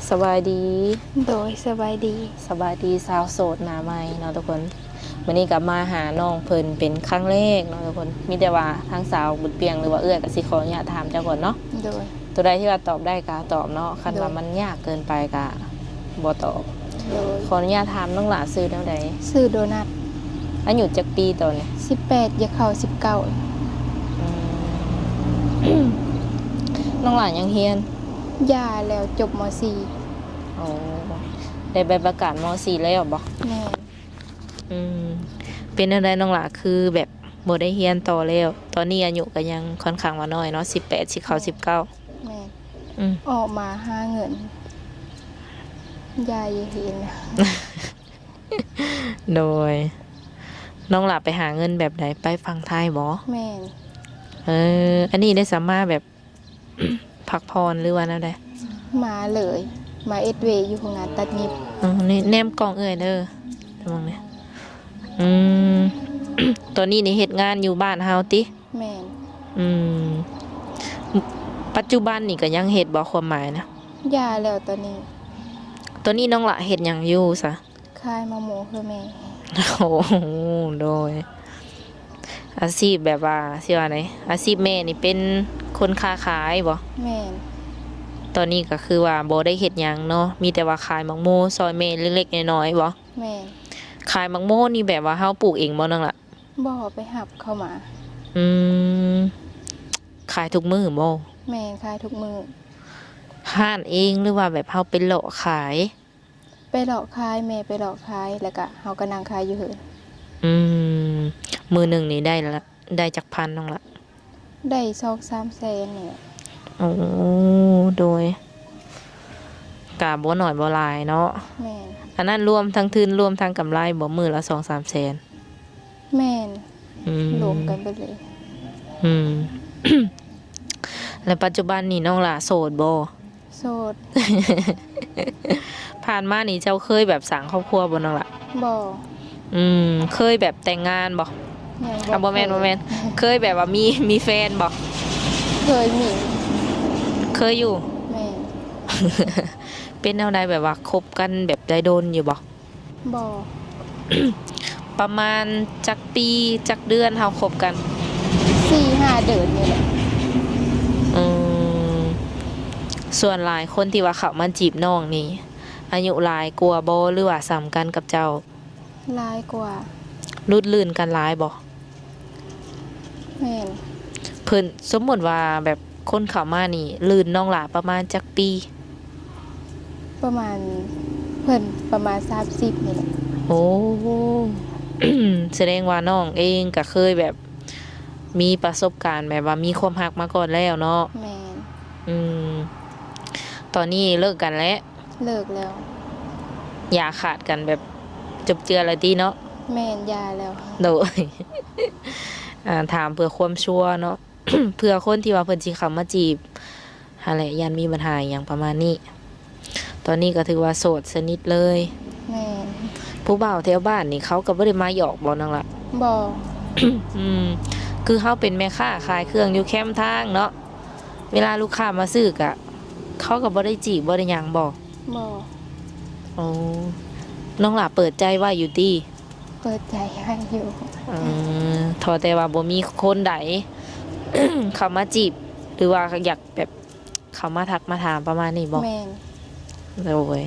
สบายดีโดยสบายดีสบายดีสาวโสดหน้าใหม่เนาะทุกคนวันนี้กลับมาหาน้องเพิ่นเป็นครั้งแรกเนาะทุกคนมีแต่ว่าทางสาวบุญเปียงหรือว่าเอื้อก็สิขออนุญาตถามเจ้าก่อนเนาะโดยตัวใดที่ว่าตอบได้ก็ตอบเนาะคันว่าโดยมันยากเกินไปก็บ่ตอบโดยขออนุญาตถามน้องหลาซื้อแนวใดชื่อโดนัทอายุจักปีตอนนี้18อย่าเข้าอืม น้องหลานยังเฮียน19ย่าแล้วจบม โอ้ได้ใบประกาศม .4 แล้วบ่แม่นอืมเป็นอะไรน้องหลาคือแบบบ่ได้เรียนต่อแล้วตอนนี้อายุก็ยังค่อนข้างว่าน้อยเนาะ18สิเข้า19แม่นอืมออกมาหาเงินยายเห็น โดยน้องหลาไปหาเงินแบบใดไปฝั่งไทยบ่แม่นอันนี้ได้สามารถแบบ พักพรหรือว่าแนวใดมาเลยมาเอ็ดเวย์อยู่ของงานตัดนิบนี่แนมกล่องเด้อมองนี่อืม ตอนนี้นี่เฮ็ดงานอยู่บ้านเฮาติแม่นอืมปัจจุบันนี่ก็ยังเฮ็ดบ่ความหมายนะย่าแล้วตอนนี้น้องละเฮ็ดหยังอยู่ซะขายมะม่วงเพื่อแม่โอ้โหโดยอาชีพแบบว่าสิว่าไดอาชีพแม่นี่เป็นคนค้าขายบ่แม่นตอนนี้ก็คือว่าบ่ได้เฮ็ดหยังเนาะมีแต่ว่าขายมักโมซอยแม่เล็กๆน้อยๆบ่แม่นขายมักโมนี่แบบว่าเฮาปลูกเองบ่นั่นล่ะบ่ไปหับเข้ามาอืมขายทุกมื้อบ่แม่นขายทุกมื้อห้านเองหรือว่าแบบเฮาเป็นเลาะขาย ไปหลอกขายแม่ไปหลอกขายแล้วก็เฮาก็นั่งขายอยู่เหินอืมมื้อหนึงนี่ได้ละได้จักพันน้องละได้2-3แสนนี่แหละ โอ้โดยกะบ่น้อยบ่หลายเนาะแม่นอันนั้นรวมทั้งทุนรวมทั้งกำไรบ่มื้อละ 2-3 แสนแม่นอืมรวมกันไปเลยอืม แล้วปัจจุบันนี่น้องล่ะโสดบ่ โสด ผ่านมานี่เจ้าเคยแบบสร้างครอบครัวบ่น้องล่ะบ่เคยแบบแต่งงานบ่ยังบ่แม่นเคยแบบว่ามีแฟนบ่เคยมีเคยอยู่ แม่น เป็นแนวใดแบบว่าคบกันแบบได้โดนอยู่บ่ บ่ ประมาณจักปีจักเดือนเฮาคบกัน 4-5 เดือนนี่แหละอืมส่วนหลายคนที่ว่าเขามาจีบน้องนี่อายุหลายกว่าบ่หรือว่าซ้ำกันกับเจ้าหลายกว่ารุดลื่นกันหลายบ่แม่นเพิ่นสมมุติว่าแบบคนเข้ามานี่ลื่นน้องหลาประมาณจักปีประมาณเพิ่นประมาณ30นี่แหละโอ้ แสดงว่าน้องเองก็เคยแบบมีประสบการณ์แบบว่ามีความรักมาก่อนแล้วเนาะแม่นอืมตอนนี้เลิกกันแล้วเลิกแล้วอย่าขาดกันแบบจบเจือแล้วติเนาะแม่นหย่าแล้วโดย ถามเพื่อความชัวร์เนาะ เพื่อคนที่ว่าเพิ่นสิเข้ามาจีบหาแหละยันมีปัญหาอหย่างประมาณนี้ ตอนนี้ก็ถือว่าโสดสนิทเลย แม่นผู้บ่าวแถวบ้านนี่เขาก็บ่ได้มาหยอกบ่นั่นล่ะ บ่ อืมคือเขาเป็นแม่ค้าขายเครื่องอยู่แคมป์ทางเนาะเวลาลูกค้ามาซื้อกะเขาก็บ่ได้จีบบ่ได้หยังบ่บ่อ๋อน้องหล่ะเปิดใจว่าอยู่ติเปิดใจให้อยู่ทอแต่ว่าบ่มีคนใด เข้ามาจีบหรือว่าอยากแบบเข้ามาทักมาถามประมาณนี้บ่แม่นโอ้ย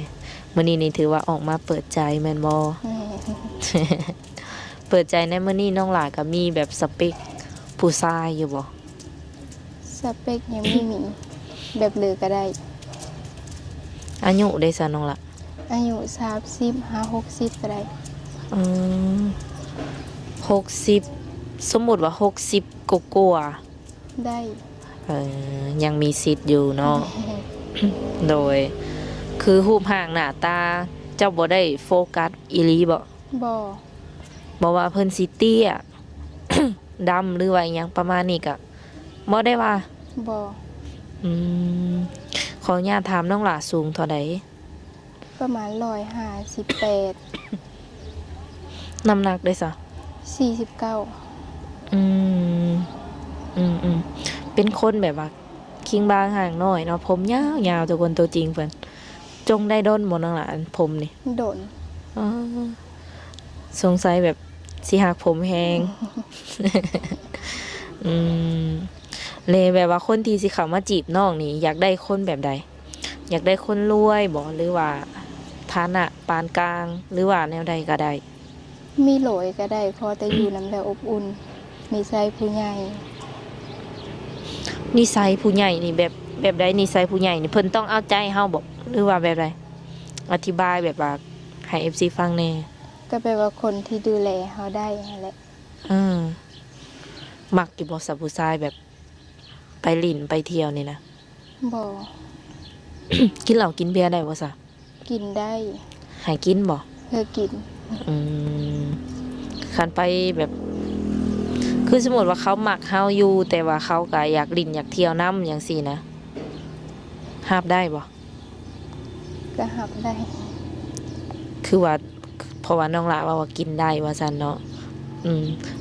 มื้อนี้นี่ถือว่าออกมาเปิดใจแม่นบ่ แม่น เปิดใจในมื้อนี้น้องหล่ะก็มีแบบสเปคผู้ชายอยู่บ่ สเปคยังไม่มีแบบเลยก็ได้อายุได้ซะน้องล่ะอายุ30-60ก็ได้อืม60สมมุติว่า60กว่าๆได้ยังมีสิทธิ์อยู่เนาะ โดยคือรูปร่างหน้าตาเจ้าบ่ได้โฟกัสอีหลีบ่บ่ว่าเพิ่นสิเตี้ย ดำหรือว่าอิหยังประมาณนี้ก็บ่ได้ว่าบ่อืมขออนุญาตถามน้องหล่าสูงเท่าใดประมาณ158น้ำหนักได้ซะ49อืมเป็นคนแบบว่าคิงบางห่างน้อยเนาะผมยาวๆทุกคนตัวจริงเพิ่น จงได้ด้นบ่น้องหลานผมนี่ โดน อ๋อสงสัยแบบสิหักผมแฮง อืมเลยแบบว่าคนที่สิเข้ามาจีบน้องนี่อยากได้คนแบบใด อยากได้คนรวยบ่หรือว่าฐานะปานกลางหรือว่าแนวใดก็ได้ มีโหลยก็ได้พอแต่อยู่น้ำแล้วอบอุ่นนิสัยผู้ใหญ่ นิสัยผู้ใหญ่นี่แบบใดนิสัยผู้ใหญ่นี่เพิ่นต้องเอาใจเฮาบ่หรือว่าแบบใดอธิบายแบบว่าให้ FC ฟังแหน่ ก็แปลว่าคนที่ดูแลเขาได้นั่นแหละ มักอยู่บ่สับผู้ชายแบบไปลิ่นไปเที่ยวนี่นะ บ่ กินเหล้ากินเบียร์ได้บ่ซะ กินได้ ให้กินบ่ เพื่อกิน อืมคันไปแบบ คือสมมุติว่าเขามักเฮาอยู่แต่ว่าเขาก็อยากลิ่นอยากเที่ยวนํจังซี่นะรับได้บ่ ก็หับได้ คือว่าเพราะว่าน้องหลาว่ากินได้ว่าซั่นเนาะ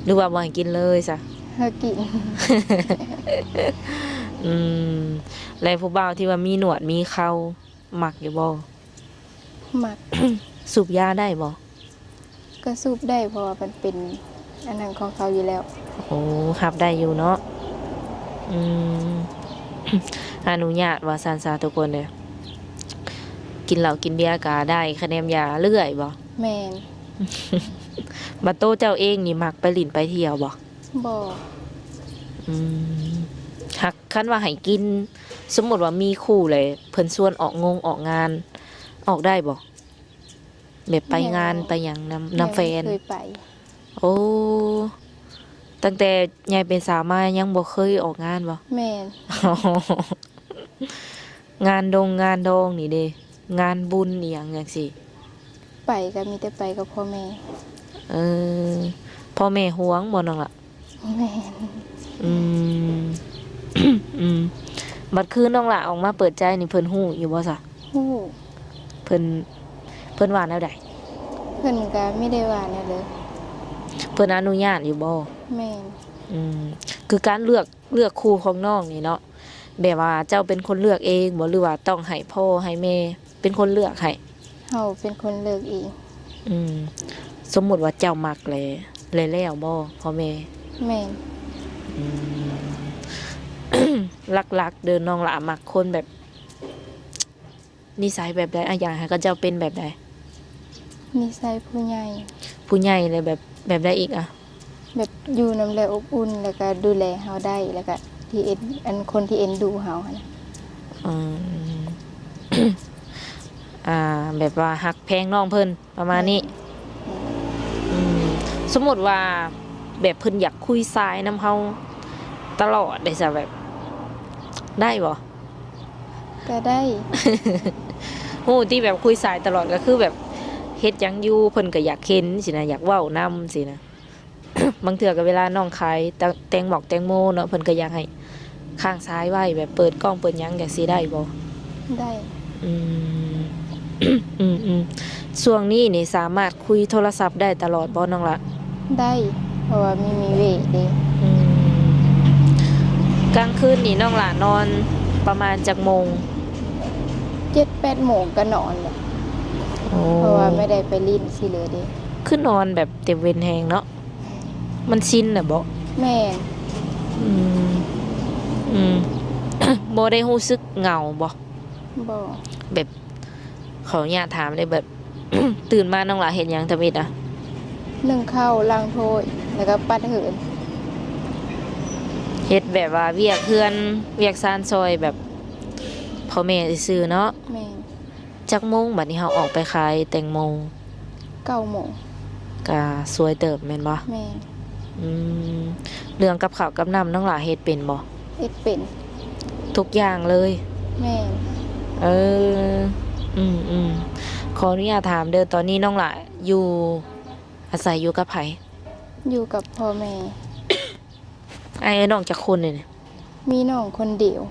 หรือว่าบ่ให้กินเลยซะ เพื่อกิน อืมแล้วผู้บ่าวที่ว่ามีหนวดมีเขามักอยู่บ่ หมัก สูบยาได้บ่ ก็สูบได้เพราะว่ามันเป็นอันนั้นของเขาอยู่แล้ว โอ้รับได้อยู่เนาะอืม อนุญาตว่าซั่นซะทุกคนเด้อกินเหล้ากินเบียร์ก็ได้คะแนนยาเรื่อยบ่ แมน บัดโตเจ้าเองนี่มักไปหลินไปเที่ยวบ่ บ่ อืมหักคันว่าให้กิน สมมุติว่ามีคู่เลยเพิ่นชวนออกออกงาน ออกได้บ่แบบไปงานไปหยังนำแฟน เคยไป โอ้ตั้งแต่ยายเป็นสาวมายังบ่เคยออกงานบ่ แมน งานงานดองนี่เด้งานบุญอีหยังจังซี่ ไปก็มีแต่ไปกับพ่อแม่ เออพ่อแม่ห่วงบ่น้องล่ะ แมน อืม อืมบัดคืนน้องล่ะออกมาเปิดใจนี่เพิ่นฮู้อยู่บ่ซะ ฮู้ เพิ่นว่าแนวใด เพิ่นก็ไม่ได้ว่าแน่เลย เพิ่นอนุญาตอยู่บ่ แมน อืมคือการเลือกคู่ของน้องนี่เนาะแบบว่าเจ้าเป็นคนเลือกเองบ่หรือว่าต้องให้พ่อให้แม่เป็นคนเลือกให้ เฮาเป็นคนเลือกเอง อืมสมมุติว่าเจ้ามักแล้วบ่พ่อแม่ แมน อืม หลักๆเดินน้องละมักคนแบบ นิสัยแบบใดอะอย่างให้ก็เจ้าเป็นแบบใด นิสัยผู้ใหญ่ ผู้ใหญ่เลยแบบใดอีกอ่ะ แบบอยู่น้ำแล้วอบอุ่นแล้วก็ดูแลเฮาได้แล้วก็ที่เอ็นอันคนที่เอ็นดูเฮาหั่นน่ะ อืม แบบว่าหักแพงน้องเพิ่นประมาณนี้ อืมสมมติว่าแบบเพิ่นอยากคุยสายน้ำเฮาตลอดได้ซะแบบ ได้บ่ ก็ได้ โหที่แบบคุยสายตลอดก็คือแบบเฮ็ดหยังอยู่เพิ่นก็อยากเห็นสินะอยากเว้านํสินะ บางเทื่อก็เวลาน้องขายแตงหมอกแตงโมเนาะเพิ่นก็อยากให้ข้างซ้ายไว้แบบเปิดกล้องเปิดหยังจังซี่ได้บ่ ได้ อืม ช่วงนี้นี่สามารถคุยโทรศัพท์ได้ตลอดบ่น้องละ ได้เพราะว่ามีเวทเด้ อืมกลางคืนนี่น้องละนอนประมาณจักโมง 7-8 โมงก็นอนแล้ว โอ้ เพราะว่าไม่ได้ไปลิ้นสิเลยเด้ คือนอนแบบเต็มเวรแฮงเนาะมันชินน่ะบ่ แม่น อืม อืม บ่ได้รู้สึกเหงาบ่ บ่ แบบเขาอยากถามเลยแบบ ตื่นมาน้องละเฮ็ดหยังทำอิดอ่ะ นึ่งข้าวล้างถ้วยแล้วก็ปัดเหิน เฮ็ดแบบว่าเวียกเฮือนเวียกซานซอยแบบพ่อแม่ซื่อๆเนาะ แม่น จักโมงบัดนี้เฮาออกไปขายแตงโม 9 โมง ก็สวยเติบแม่นบ่ แม่น อืมเรื่องกับข้าวกับน้ำน้องหลาเฮ็ดเป็นบ่ เฮ็ดเป็น ทุกอย่างเลย แม่น เออ ขออนุญาตถามเด้อตอนนี้น้องหลาอยู่อาศัยอยู่กับไผ อยู่กับพ่อแม่ ไอ้น้องจักคนนี่ มีน้องคนเดียว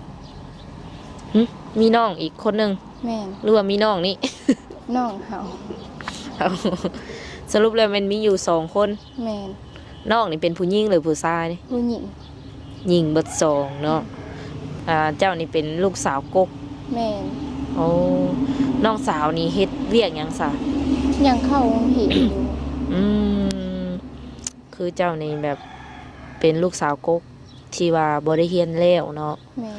หึมีน้องอีกคนหนึง แม่น หรือว่ามีน้องนี่ น้องเฮา เอาสรุปแล้วมันมีอยู่สองคน แม่น น้องนี่เป็นผู้หญิงหรือผู้ชายนี่ ผู้หญิง หญิงเบิดสองเนาะเจ้านี่เป็นลูกสาวกก แม่น โอ้ น้องสาวนี่เฮ็ดเวียกหยังซะ ยังเข้าโรงเรียนอยู่ อืมคือเจ้านี่แบบเป็นลูกสาวกกที่ว่าบ่ได้เรียนแล้วเนาะ แม่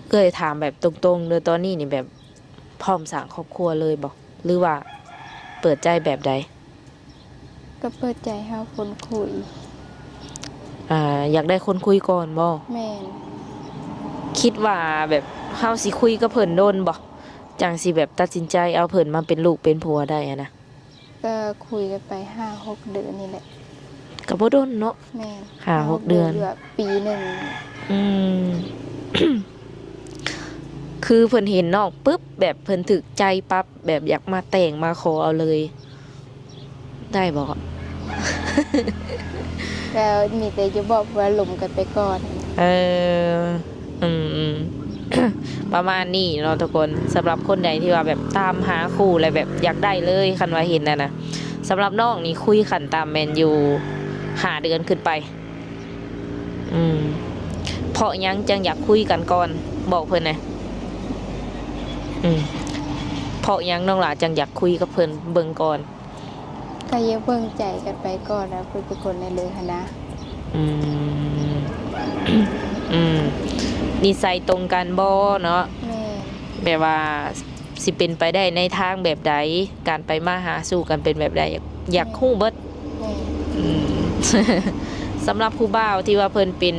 ก็เลยถามแบบตรงๆเลยตอนนี้นี่แบบพร้อมสร้างครอบครัวเลยบ่หรือว่าเปิดใจแบบใด ก็เปิดใจหาคนคุย อยากได้คนคุยก่อนบ่ แม่น คิดว่าแบบเฮาสิคุยกับเพิ่นโดนบ่จังสิแบบตัดสินใจเอาเพิ่นมาเป็นลูกเป็นผัวได้อะนะ ก็คุยกันไป5-6 เดือนนี่แหละ ก็บ่โดนเนาะ แม่น 5-6 เดือน หลืปีหนึ่ง อืม คือเพิ่นเห็นน้องปึ๊บแบบเพิ่นถึกใจปั๊บแบบอยากมาแต่งมาขอเอาเลย ได้บ่ แล้วมีแต่จะบอกว่าหลมกันไปก่อน เออ อืมอืม ประมาณนี้เนาะทุกคนสำหรับคนใดที่ว่าแบบตามหาคู่อะไรแบบอยากได้เลยคันว่าเห็นนะสำหรับน้องนี่คุยขันตามแมนอยู่5 เดือนขึ้นไป อืมเพราะยังจังอยากคุยกันก่อนบอกเพิ่นนะอืมเพราะยังน้องหลาจังอยากคุยกับเพิ่นเบิ่งก่อน ก็อยังเบิ่งใจกันไปก่อนนะเพื่อนเป็นคนในเลยหั้นนะ อืม อืมนิสัยตรงกันบ่เนาะ แม่ แบบว่าสิเป็นไปได้ในทางแบบใดการไปมาหาสู่กันเป็นแบบใดอยากฮู้เบิด แม่ อืม สำหรับผู้บ่าวที่ว่าเพิ่นเป็น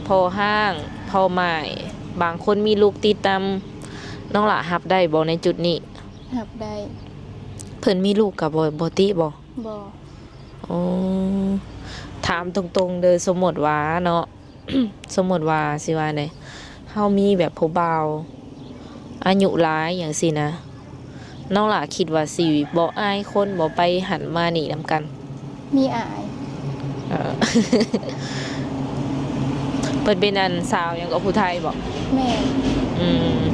พ่อห้างพ่อหมายบางคนมีลูกติดตามน้องหล่ะรับได้บ่ในจุดนี้ หับได้ เพิ่นมีลูกกับบ่ติบ่ บ่ อ๋อถามตรงๆเด้อสมมติว่าเนาะ สมมติว่าสิว่าไดเฮามีแบบผู้บ่าวอายุหลายอย่างสินะน้องหล่ะคิดว่าสิบ่อายคนบ่ไปหันมานี่นํกัน มีอาย เออ เพิ่นเป็นอันสาวหยังก็ผู้ไทยบ่ แม่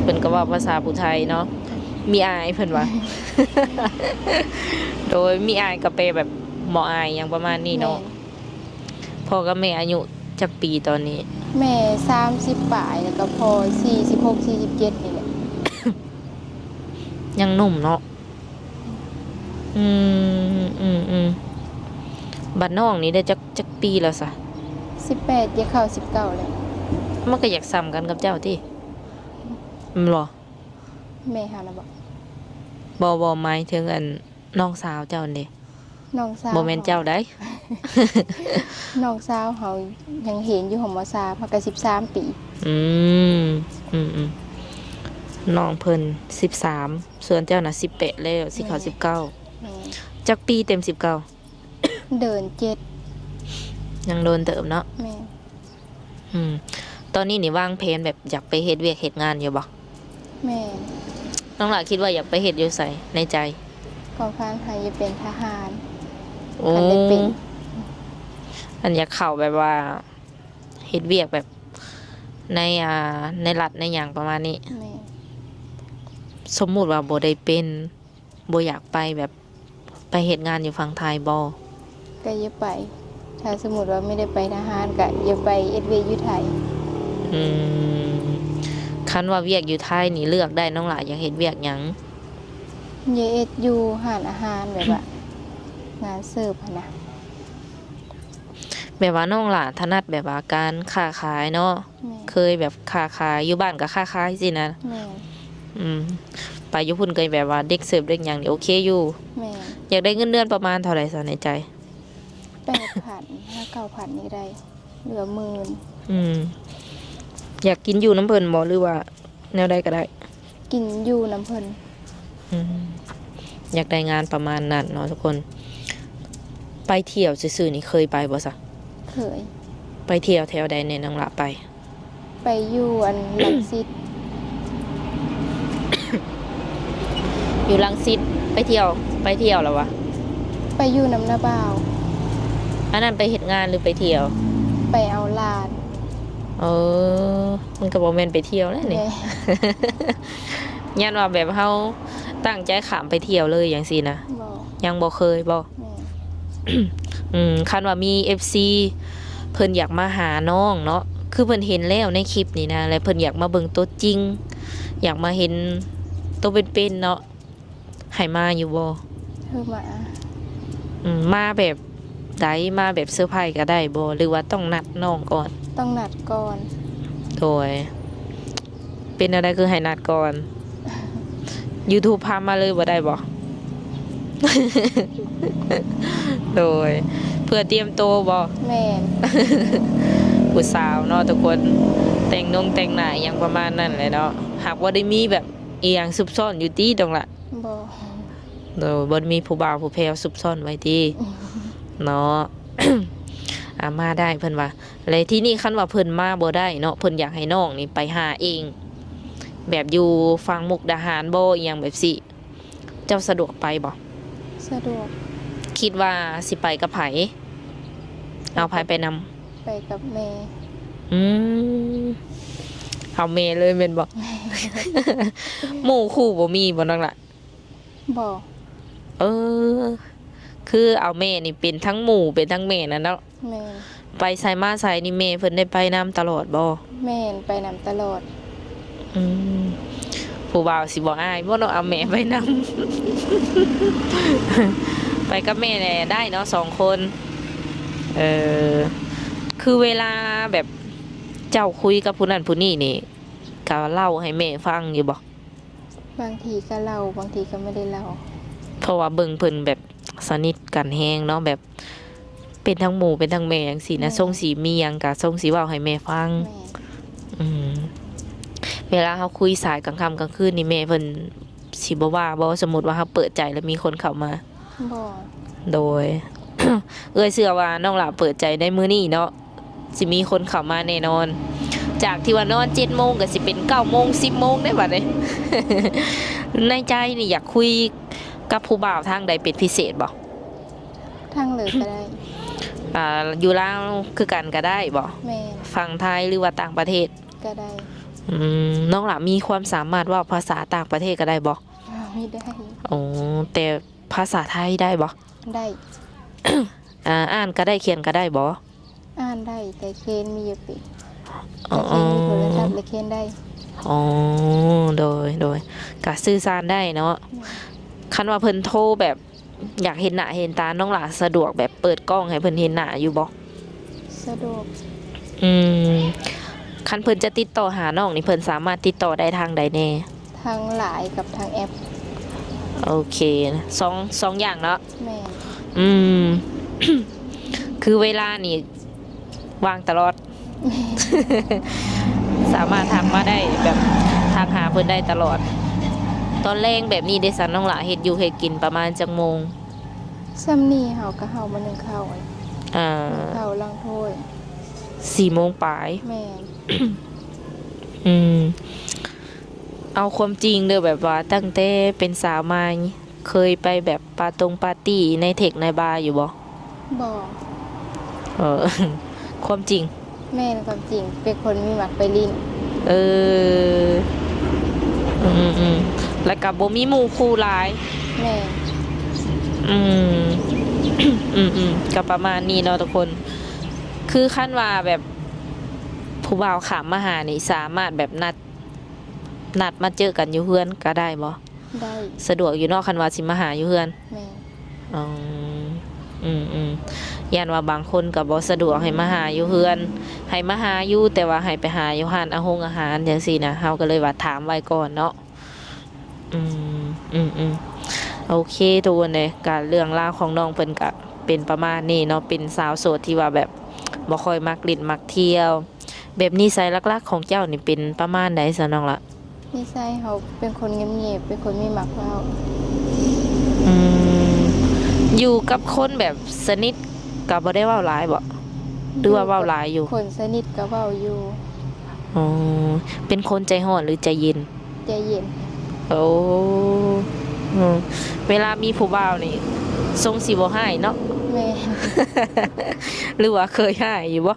เพิ่นก็เว้าภาษาผู้ไทยเนาะมีอายเพิ่นว่า โดยมีอายก็แปลแบบบ่อายหยังประมาณนี้เนาะพ่อกับแม่อายุจักปีตอนนี้ แม่30ปลายแล้วก็พอ46-47นี่แหละ ยังหนุ่มเนาะอืมอืมอืมบัดน้องนี่ได้จักปีแล้วซะ 18จะเข้า19แล้ว มันก็อยากซ้ำกันกับเจ้าติแม่นบ่ แม่หานะบอก บ่หมายถึงอันน้องสาวเจ้านี่ น้องสาว บ่แม่นเจ้าได้ น้องสาวเฮายังเห็นอยู่หอมซาพักก็13 ปี อืมอืมอืมน้องเพิ่น13ส่วนเจ้าน่ะ18แล้วสิเข้า19 แม่ จักปีเต็ม19 เดินยังโดนเติมเนาะ 7แม่ อืมตอนนี้นี่วางแผนแบบอยากไปเฮ็ดเวียกเฮ็ดงานอยู่บ่ แม่ น้องหล่ะคิดว่าอยากไปเฮ็ดอยู่ไสในใจ ก็ฟันหาจะเป็นทหาร โอ้ คันได้เป็น อันอยากเข้าแบบว่าเฮ็ดเวียกแบบในในรัฐในหยังประมาณนี้ แม่ สมมุติว่าบ่ได้เป็นบ่อยากไปแบบไปเฮ็ดงานอยู่ฝั่งไทยบ่ ก็อย่าไป ถ้าสมมุติว่าไม่ได้ไปทหารก็อย่าไปเอ็ดเวย์อยู่ไทย อืมคันว่าเวียกอยู่ไทยนี่เลือกได้น้องหล่ะอยากเฮ็ดเวียกหยัง อย่าเอ็ดอยู่หานอาหารแบบว่า งานเสิร์ฟหั้นนะ แบบว่าน้องหล่ะถนัดแบบว่าการค้าขายเนาะ แม่ เคยแบบค้าขายอยู่บ้านก็ค้าขายสินะ แม่ อืมไปอยู่พุ่นเคยแบบว่าเด็กเสิร์ฟเด็กหยังนี่โอเคอยู่ แม่ อยากได้เงินเดือนประมาณเท่าไหร่ซะในใจ 8,000-9,000นี่ได้เหลือ10,000 อืม อยากกินอยู่น้ำเพิ่นบ่หรือว่าแนวใดก็ได้ กินอยู่น้ำเพิ่น อืมอยากได้งานประมาณนั้นเนาะทุกคน ไปเที่ยวซื่อๆนี่เคยไปบ่ซะ เคย ไปเที่ยวแถวใดในน้องละไป ไปอยู่อันลังสิต อยู่รังสิตไปเที่ยวแล้ววะ ไปอยู่น้ำนาบ่าว อันนั้นไปเฮ็ดงานหรือไปเที่ยว ไปเอาหลาน เออมันก็บ่แม่นไปเที่ยวแล้วนี่ แม่ ยันว่าแบบเฮาตั้งใจขามไปเที่ยวเลยอย่างซี่นะ บอก ยังบ่เคยบ่ แม่ คันว่ามี FC เพิ่นอยากมาหาน้องเนาะคือเพิ่นเห็นแล้วในคลิปนี่นะแล้วเพิ่นอยากมาเบิ่งตัวจริง อยากมาเห็น ตัวเป็นๆเนาะให้มาอยู่บ่ เธอมา มาแบบใดมาแบบเซอร์ไพรส์ก็ได้บ่หรือว่าต้องนัดน้องก่อน ต้องนัดก่อน โดยเป็นอะไรคือให้นัดก่อน YouTube พามาเลยบ่ได้บ่ โดยเพื่อเตรียมโตวบ่ แม่น ผู้สาวเนาะทุกคนแต่งแต่งหน้าอหยังประมาณนั้นแหละเนาะหากว่าได้มีแบบอีหยังซุบซ่อนอยู่ติตรงละ บ่ โดยบ่ได้มีผู้บ่าวผู้แพรวซุบซ่อนไว้ติเนาะ มาได้เพิ่นว่าแล้วที่นี่คันว่าเพิ่นมาบ่ได้เนาะเพิ่นอยากให้น้องนี่ไปหาเอง แบบอยู่ฟังมุกดาหารบ่อหยังแบบสิเจ้าสะดวกไปบ่ สะดวก คิดว่าสิไปกับไผเอาไผไปนำ ไปกับแม่ อืมเอาเมเลยแม่นบ่ หมู่คู่บ่มีบ่นั่นล่ะ บ่ เออ คือเอาแม่นี่เป็นทั้งหมู่เป็นทั้งแม่นั่นเนาะ แม่น ไปไสมาไสนี่แม่เพิ่นได้ไปนำตลอดบ่ แม่นไปนำตลอด อืมผู้บ่าวสิบ่อายบ่ต้องเอาแม่ไปนำ ไปกับแม่แหละได้เนาะ2 คนเออคือเวลาแบบเจ้าคุยกับผู้นั้นผู้นี้นี่ก็เล่าให้แม่ฟังอยู่บ่ บางทีก็เล่าบางทีก็ไม่ได้เล่า เพราะว่าเบิ่งเพิ่นแบบสนิทกันแฮงเนาะแบบเป็นทั้งหมู่เป็นทั้งแม่จังซี่นะส่งสีมีหยังก็ส่งสิเว้าให้แม่ฟัง แม่น อืมเวลาเขาคุยสายกลางค่ำกลางคืนนี่แม่เพิ่นสิบ่ว่าบ่สมมุติว่าเขาเปิดใจแล้วมีคนเข้ามา บ่ โดย เอ้ยเชื่อว่าน้องหลาเปิดใจในมื้อนี้เนาะสิมีคนเข้ามาแน่นอน จากที่ว่านอน7 โมงก็สิเป็น9 โมง10 โมงได้บัดนี้ ในใจนี่อยากคุยกับผู้บ่าวทางใดเป็นพิเศษบ่ ทางเลยก็ได้ อยู่ลาวคือกันก็ได้บ่ แม่น ฝั่งไทยหรือว่าต่างประเทศ ก็ได้ น้องหลามีความสามารถเว่าภาษาต่างประเทศก็ได้บ่ ไม่ได้ อ๋อแต่ภาษาไทยได้บ่ ได้ อ่านก็ได้เขียนก็ได้บ่ อ่านได้แต่เขียนมีอยู่ปิด อ๋ แต่ อ เขียนมีโทรศัพท์และเขียนได้ อ๋อโดยก็สื่อสารได้เนาะคันว่าเพิ่นโทรแบบอยากเห็นหน้าเห็นตาน้องหลาสะดวกแบบเปิดกล้องให้เพิ่นเห็นหน้าอยู่บ่ สะดวก อืมคันเพิ่นจะติดต่อหาน้องนี่เพิ่นสามารถติดต่อได้ทางใดแน่ ทางหลายกับทางแอป โอเคสองอย่างเนาะ แม่น อืม คือเวลานี่ว่างตลอด สามารถทักมาได้แบบทักหาเพิ่นได้ตลอด ตอนแรงแบบนี้ได้สันน้องหละเฮ็ดอยู่เฮ็ดกินประมาณจักโมง ซ้ำนี่เฮาก็เฮามา1ข้าว อ่า ข้าวลังถ้วย 4 โมงปลาย แม่น อืม เอาความจริงเด้อแบบว่าตั้งแต่เป็นสาวมาเคยไปแบบปาร์ตี้ในเทคในบาร์อยู่บ่ บ่ เออ ความจริง แม่นความจริงเป็นคนมีมักไปลิ้น เออ แล้วก็บ่มีหมู่คู่หลาย แม่น อืม ก็ประมาณนี้เนาะทุกคน คือขั้นว่าแบบผู้บ่าวขามมาหานี่สามารถแบบนัดมาเจอกันอยู่เฮือนก็ได้บ่ ได้ สะดวกอยู่เนาะคันว่าสิมาหาอยู่เฮือน แม่น อ๋อย่านว่าบางคนก็บ่สะดวกให้มาหาอยู่เฮือน ให้มาหาอยู่แต่ว่าให้ไปหาอยู่ร้านอาหารจังซี่นะเฮาก็เลยว่าถามไว้ก่อนเนาะ โอเคทุกคนเลยการเรื่องราวของน้องเพิ่นก็เป็นประมาณนี้เนาะเป็นสาวโสดที่ว่าแบบบ่ค่อยมักลิ้นมักเที่ยว แบบนิสัยลักๆของเจ้านี่เป็นประมาณใดซะน้องละ นิสัยเฮาเป็นคนเงียบๆเป็นคนมีมักเว้า อืมอยู่กับคนแบบสนิทก็บ่ได้เว้าหลายบ่หรือว่าเว้าหลายอยู่ คนสนิทก็เว้าอยู่ อ๋อเป็นคนใจร้อนหรือใจเย็น ใจเย็น โอ้เวลามีผู้บ่าวนี่ทรงสิบ่ให้เนาะ แม่น หรือว่าเคยให้อยู่บ่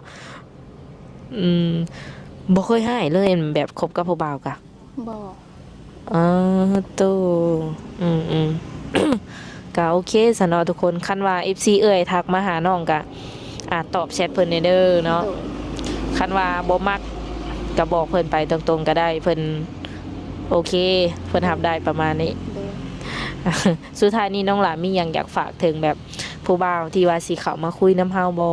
บ่เคยให้เลยแบบคบกับผู้บ่าวกะ บ่ อ๋อตู้ก็โอเคสำหรับทุกคนคันว่า FC เอ่ยทักมาหาน้องกะตอบแชทเพิ่นเด้อเนาะ โดย คันว่าบ่มักก็บอกเพิ่นไปตรงๆก็ได้เพิ่น โอเคเพิ่นรับได้ประมาณนี้ โดย สุดท้ายนี้น้องหลามีหยังอยากฝากถึงแบบผู้บ่าวที่ว่าสิเข้ามาคุยนำเฮาบ่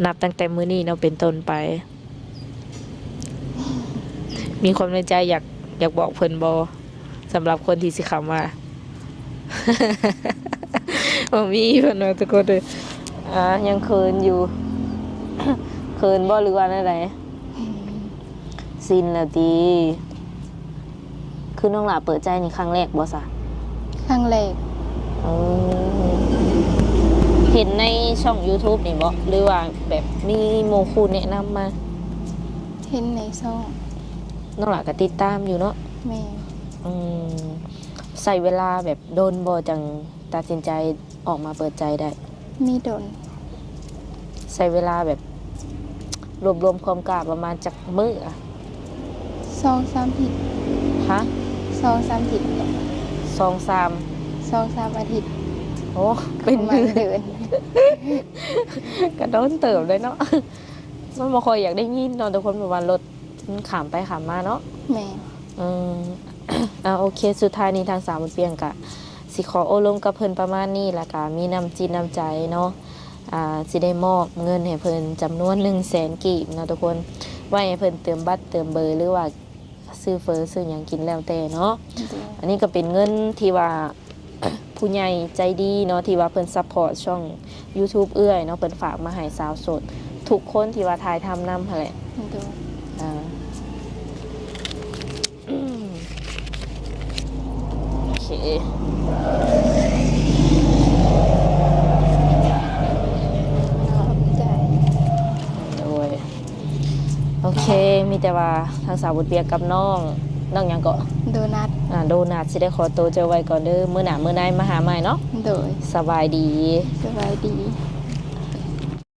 นับตั้งแต่มื้อนี้เนาะเป็นต้นไป มีความในใจอยากบอกเพิ่นบ่สำหรับคนที่สิเข้ามา บ่มีเพิ่นว่าทุกคนเลยยังเขินอยู่ เขินบ่หรือว่าอะไรสิ้นแล้วติคือน้องหลาเปิดใจนี่ครั้งแรกบ่ซะ ครั้งแรก เห็นในช่อง YouTube นี่บ่หรือว่าแบบมีโมคูแนะนำมา เห็นในซ่อง น้องหลาก็ติดตามอยู่เนาะ แม่ อืมใส่เวลาแบบโดนบ่จังตัดสินใจออกมาเปิดใจได้ มีดน ใส่เวลาแบบรวบรวมความกล้าประมาณจักมื้ออะ 2-3 ผิด ฮะ 2-3 ผิด 2-3 2-3 อาทิตย์ โอ้เป็น ประมาณ เดือน เดือน กระโดนเติบเลยเนาะ มันบ่ค่อยอยากได้ยินเนาะแต่คนแบบว่ารถมันขามไปขามมาเนาะ แม่ อืม โอเคสุดท้ายนี้ทางสาวบุญเปียงกะสิขอโอลมกับเพิ่นประมาณนี้ละกะมีน้ำจิตน้ำใจเนาะสิได้มอบเงินให้เพิ่นจำนวน100,000 กีบเนาะทุกคนไว้ให้เพิ่นเติมบัตรเติมเบอร์หรือว่าซื้อเฟอซื้อหยังกินแล้วแต่เนาะ โดย อันนี้ก็เป็นเงินที่ว่า ผู้ใหญ่ใจดีเนาะที่ว่าเพิ่นซัพพอร์ตช่อง YouTube เอื้อยเนาะเพิ่นฝากมาให้สาวโสดทุกคนที่ว่าถ่ายทำนำหั่นแหละ โดย อ่าอืมโอเค ขอบใจ โดยโอเค มีแต่ว่าทางสาวบุญเปียกกับน้องหยังก็ โดนัท โดนัทสิได้ขอตัวเจอไว้ก่อนเด้อมื้อหน้ามื้อในมาหาใหม่เนาะ โดย สบายดี สบายดี โ